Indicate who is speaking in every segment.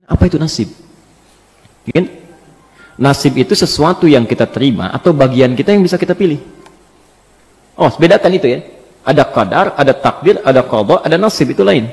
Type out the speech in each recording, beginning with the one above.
Speaker 1: Apa itu nasib? Kan? Nasib itu sesuatu yang kita terima atau bagian kita yang bisa kita pilih. Oh, bedakan itu ya. Ada qadar, ada takdir, ada qada, ada nasib, itu lain.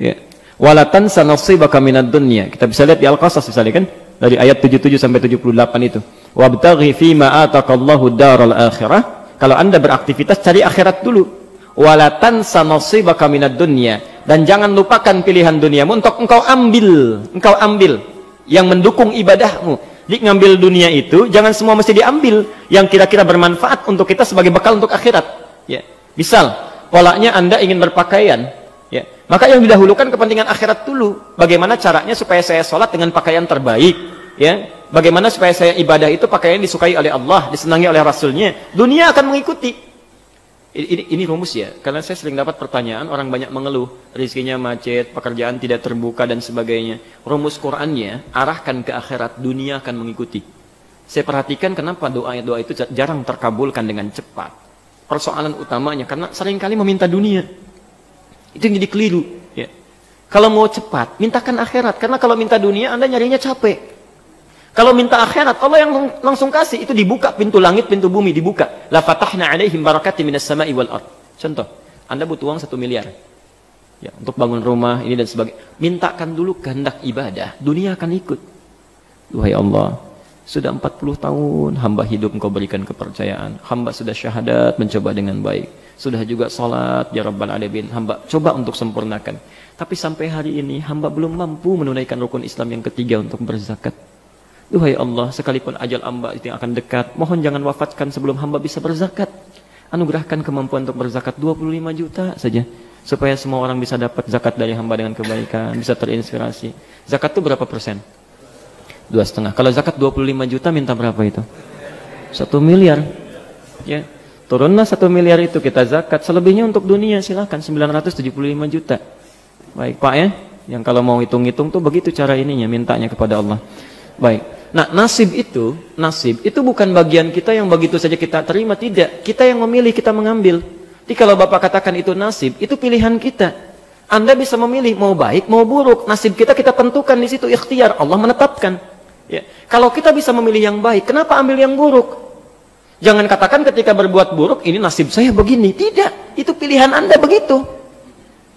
Speaker 1: Ya. Wala tansa nasibaka minad dunya. Kita bisa lihat di Al-Qasas misalnya kan, dari ayat 77 sampai 78 itu. Wabtaghi fima ataqallahu daral akhirah. Kalau Anda beraktivitas cari akhirat dulu. Wala tansa nasibaka minad dunya, dan jangan lupakan pilihan duniamu untuk engkau ambil yang mendukung ibadahmu. Jadi ngambil dunia itu jangan semua mesti diambil yang kira-kira bermanfaat untuk kita sebagai bekal untuk akhirat. Ya. Misal, polanya Anda ingin berpakaian, ya. Maka yang didahulukan kepentingan akhirat dulu. Bagaimana caranya supaya saya sholat dengan pakaian terbaik, ya. Bagaimana supaya saya ibadah itu pakaian disukai oleh Allah, disenangi oleh Rasulnya. Dunia akan mengikuti. Ini rumus ya, karena saya sering dapat pertanyaan, orang banyak mengeluh, rezekinya macet, pekerjaan tidak terbuka dan sebagainya. Rumus Qur'annya, arahkan ke akhirat, dunia akan mengikuti. Saya perhatikan kenapa doa-doa itu jarang terkabulkan dengan cepat. Persoalan utamanya, karena seringkali meminta dunia. Itu yang jadi keliru. Ya. Kalau mau cepat, mintakan akhirat, karena kalau minta dunia, Anda nyarinya capek. Kalau minta akhirat, Allah yang langsung kasih. Itu dibuka pintu langit, pintu bumi dibuka. La fatahna alaihim barakati minas sama'i wal ard. Contoh, Anda butuh uang 1 miliar. Ya, untuk bangun rumah, ini dan sebagainya. Mintakan dulu kehendak ibadah. Dunia akan ikut. Duhai Allah, sudah 40 tahun hamba hidup engkau berikan kepercayaan. Hamba sudah syahadat, mencoba dengan baik. Sudah juga salat, ya Rabbal Alamin. Hamba coba untuk sempurnakan. Tapi sampai hari ini, hamba belum mampu menunaikan rukun Islam yang ketiga untuk berzakat. Duhai Allah, sekalipun ajal hamba itu yang akan dekat, mohon jangan wafatkan sebelum hamba bisa berzakat. Anugerahkan kemampuan untuk berzakat 25 juta saja, supaya semua orang bisa dapat zakat dari hamba dengan kebaikan, bisa terinspirasi. Zakat itu berapa persen? 2,5. Kalau zakat 25 juta, minta berapa itu? 1 miliar. Ya, turunlah 1 miliar itu kita zakat. Selebihnya untuk dunia, silakan 975 juta. Baik Pak ya, yang kalau mau hitung-hitung tuh begitu cara ininya, mintanya kepada Allah. Baik. Nah, nasib itu bukan bagian kita yang begitu saja kita terima, tidak. Kita yang memilih, kita mengambil. Jadi kalau Bapak katakan itu nasib, itu pilihan kita. Anda bisa memilih mau baik, mau buruk. Nasib kita tentukan di situ, ikhtiar Allah menetapkan. Ya. Kalau kita bisa memilih yang baik, kenapa ambil yang buruk? Jangan katakan ketika berbuat buruk, ini nasib saya begini. Tidak, itu pilihan Anda begitu.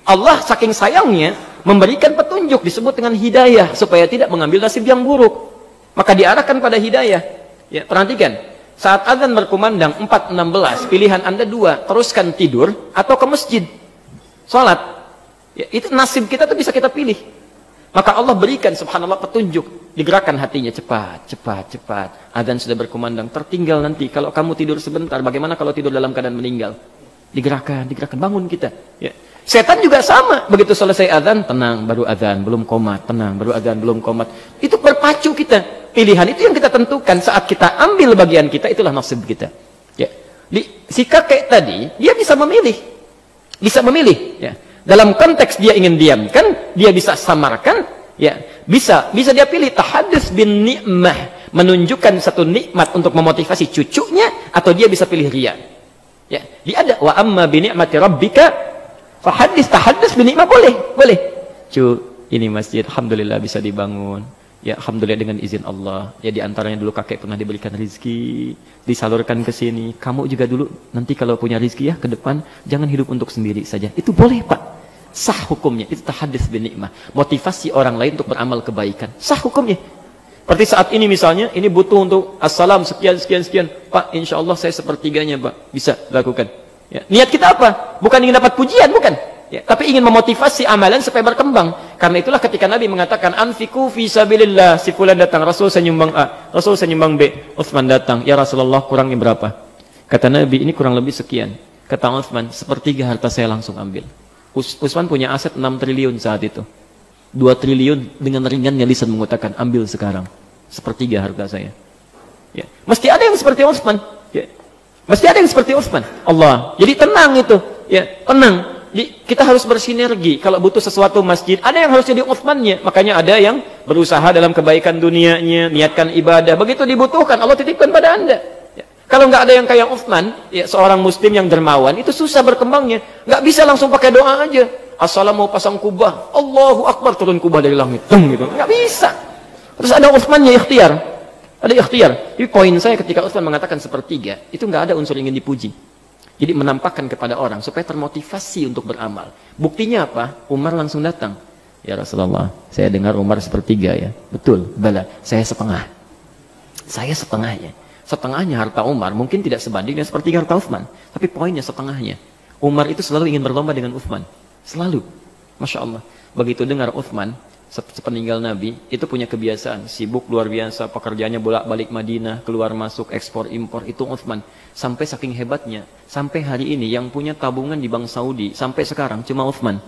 Speaker 1: Allah saking sayangnya memberikan petunjuk, disebut dengan hidayah, supaya tidak mengambil nasib yang buruk. Maka diarahkan pada hidayah. Ya, perhatikan, saat azan berkumandang 4.16, pilihan Anda 2, teruskan tidur atau ke masjid salat. Ya, itu nasib kita tuh bisa kita pilih. Maka Allah berikan subhanallah petunjuk, digerakkan hatinya, cepat. Azan sudah berkumandang, tertinggal nanti kalau kamu tidur sebentar, bagaimana kalau tidur dalam keadaan meninggal? Digerakkan, bangun kita. Ya. Setan juga sama, begitu selesai azan, tenang, baru azan, belum komat, tenang, baru azan, belum komat. Itu berpacu kita. Pilihan itu yang kita tentukan, saat kita ambil bagian kita, itulah nasib kita. Ya. Si kakek tadi, dia bisa memilih. Ya. Dalam konteks dia ingin diamkan, dia bisa samarkan, ya. Bisa dia pilih tahadduts bin ni'mah, menunjukkan satu nikmat untuk memotivasi cucunya, atau dia bisa pilih riya. Ya. Dia ada wa amma bi ni'mati rabbika tahadduts bin ni'mah, boleh. Ini masjid alhamdulillah bisa dibangun. Ya, alhamdulillah dengan izin Allah. Ya, di antaranya dulu kakek pernah diberikan rezeki, disalurkan ke sini. Kamu juga dulu nanti kalau punya rezeki ya ke depan jangan hidup untuk sendiri saja. Itu boleh, Pak. Sah hukumnya. Itu tahadduts bin ni'mah. Motivasi orang lain untuk beramal kebaikan. Sah hukumnya. Seperti saat ini misalnya, ini butuh untuk assalam sekian. Pak, insya Allah saya sepertiganya, Pak. Bisa lakukan. Ya. Niat kita apa? Bukan ingin dapat pujian, bukan. Ya, tapi ingin memotivasi amalan supaya berkembang. Karena itulah ketika Nabi mengatakan anfiqu fi sabilillah, si fulan datang, Rasul saya nyumbang A, Rasul saya nyumbang B, Utsman datang, ya Rasulullah kurangnya berapa? Kata Nabi, ini kurang lebih sekian. Kata Utsman, 1/3 harta saya langsung ambil. Utsman punya aset 6 triliun saat itu. 2 triliun dengan ringannya lisan mengatakan, ambil sekarang. 1/3 harta saya. Ya. Mesti ada yang seperti Utsman. Ya. Mesti ada yang seperti Utsman. Allah. Jadi tenang itu. Ya, tenang. Kita harus bersinergi. Kalau butuh sesuatu masjid, ada yang harus jadi Utsmannya. Makanya ada yang berusaha dalam kebaikan dunianya, niatkan ibadah. Begitu dibutuhkan, Allah titipkan pada Anda. Ya. Kalau nggak ada yang kayak Utsman, ya, seorang muslim yang dermawan, itu susah berkembangnya. Nggak bisa langsung pakai doa aja. Assalam mau pasang kubah, Allahu Akbar, turun kubah dari langit. Gitu. Nggak bisa. Terus ada Utsmannya ikhtiar. Ada ikhtiar. Tapi poin saya ketika Utsman mengatakan sepertiga, itu nggak ada unsur ingin dipuji. Jadi menampakkan kepada orang supaya termotivasi untuk beramal. Buktinya apa? Umar langsung datang. Ya Rasulullah, saya dengar Umar sepertiga ya. Betul, bala, saya setengah. Saya setengahnya. Setengahnya harta Umar mungkin tidak sebanding dengan sepertiga harta Utsman. Tapi poinnya setengahnya. Umar itu selalu ingin berlomba dengan Utsman. Selalu. Masya Allah. Begitu dengar Utsman, sepeninggal Nabi, itu punya kebiasaan. Sibuk luar biasa, pekerjaannya bolak-balik Madinah, keluar masuk, ekspor impor, itu Utsman. Sampai saking hebatnya, sampai hari ini yang punya tabungan di Bank Saudi, sampai sekarang cuma Utsman.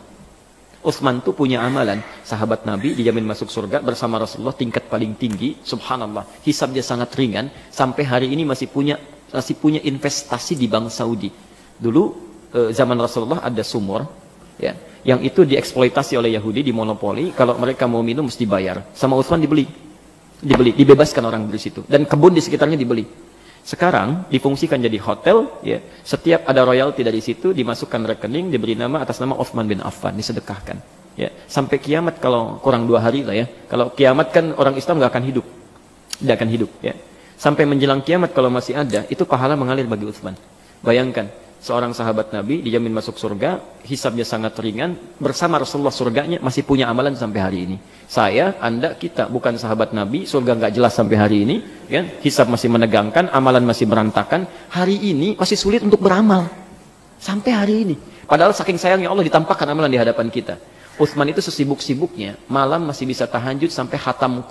Speaker 1: Utsman tuh punya amalan, sahabat Nabi dijamin masuk surga bersama Rasulullah tingkat paling tinggi, subhanallah. Hisabnya sangat ringan, sampai hari ini masih punya investasi di Bank Saudi. Dulu zaman Rasulullah ada sumur, ya, yang itu dieksploitasi oleh Yahudi, dimonopoli. Kalau mereka mau minum mesti bayar. Sama Utsman dibeli, dibebaskan orang di situ. Dan kebun di sekitarnya dibeli. Sekarang difungsikan jadi hotel, ya. Setiap ada royalti dari situ dimasukkan rekening, diberi nama atas nama Utsman bin Affan, disedekahkan. Ya, sampai kiamat kalau kurang 2 hari lah ya. Kalau kiamat kan orang Islam nggak akan hidup, tidak akan hidup. Ya. Sampai menjelang kiamat kalau masih ada, itu pahala mengalir bagi Utsman. Bayangkan. Seorang sahabat Nabi dijamin masuk surga, hisabnya sangat ringan, bersama Rasulullah surganya masih punya amalan sampai hari ini. Saya, Anda, kita bukan sahabat Nabi, surga nggak jelas sampai hari ini, kan? Hisab masih menegangkan, amalan masih berantakan, hari ini masih sulit untuk beramal. Sampai hari ini. Padahal saking sayangnya Allah ditampakkan amalan di hadapan kita. Utsman itu sesibuk-sibuknya, malam masih bisa tahajud sampai hatam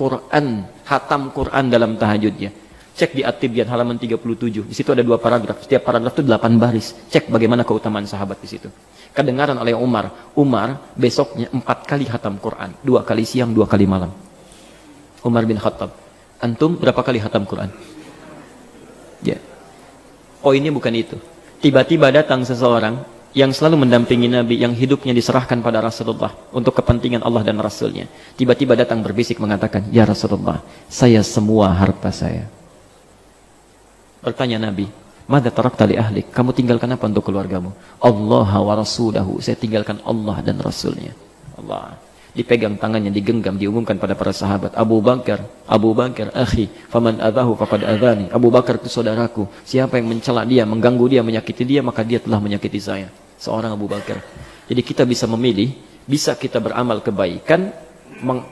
Speaker 1: Quran dalam tahajudnya. Cek di At-Tibyan halaman 37. Di situ ada 2 paragraf. Setiap paragraf itu 8 baris. Cek bagaimana keutamaan sahabat di situ. Kedengaran oleh Umar. Umar besoknya 4 kali khatam Quran. 2 kali siang, 2 kali malam. Umar bin Khattab. Antum berapa kali khatam Quran? Ya. Poinnya bukan itu. Tiba-tiba datang seseorang yang selalu mendampingi Nabi, yang hidupnya diserahkan pada Rasulullah untuk kepentingan Allah dan Rasulnya. Tiba-tiba datang berbisik mengatakan, ya Rasulullah, saya semua harta saya. Bertanya Nabi, "Madza tarakta li ahlik?" Kamu tinggalkan apa untuk keluargamu? Allah wa rasulahu. Saya tinggalkan Allah dan Rasulnya. Allah. Dipegang tangannya, digenggam, diumumkan pada para sahabat. Abu Bakar, akhi, faman adahu faqad adhani. Abu Bakar itu saudaraku. Siapa yang mencela dia, mengganggu dia, menyakiti dia, maka dia telah menyakiti saya. Seorang Abu Bakar. Jadi kita bisa memilih, bisa kita beramal kebaikan,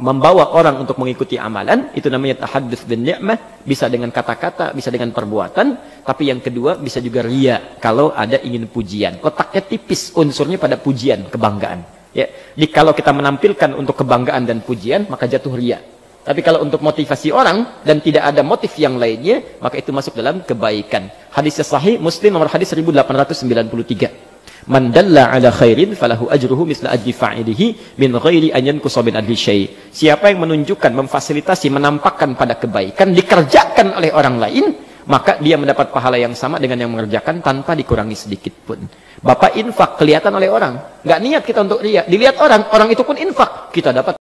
Speaker 1: membawa orang untuk mengikuti amalan, itu namanya tahadduts bin ni'mah, bisa dengan kata-kata, bisa dengan perbuatan, tapi yang kedua bisa juga riya, kalau ada ingin pujian. Letaknya tipis unsurnya pada pujian, kebanggaan. Ya, jadi kalau kita menampilkan untuk kebanggaan dan pujian, maka jatuh riya. Tapi kalau untuk motivasi orang dan tidak ada motif yang lainnya, maka itu masuk dalam kebaikan. Hadisnya sahih, Muslim nomor hadis 1893. Man dalla ala khairin falahu ajruhu misla ajri fa'ilihi min ghairi an yanqusa min adli syai'. Siapa yang menunjukkan, memfasilitasi, menampakkan pada kebaikan dikerjakan oleh orang lain, maka dia mendapat pahala yang sama dengan yang mengerjakan tanpa dikurangi sedikit pun. Bapak infak kelihatan oleh orang, nggak niat kita untuk riya, dilihat orang, orang itu pun infak, kita dapat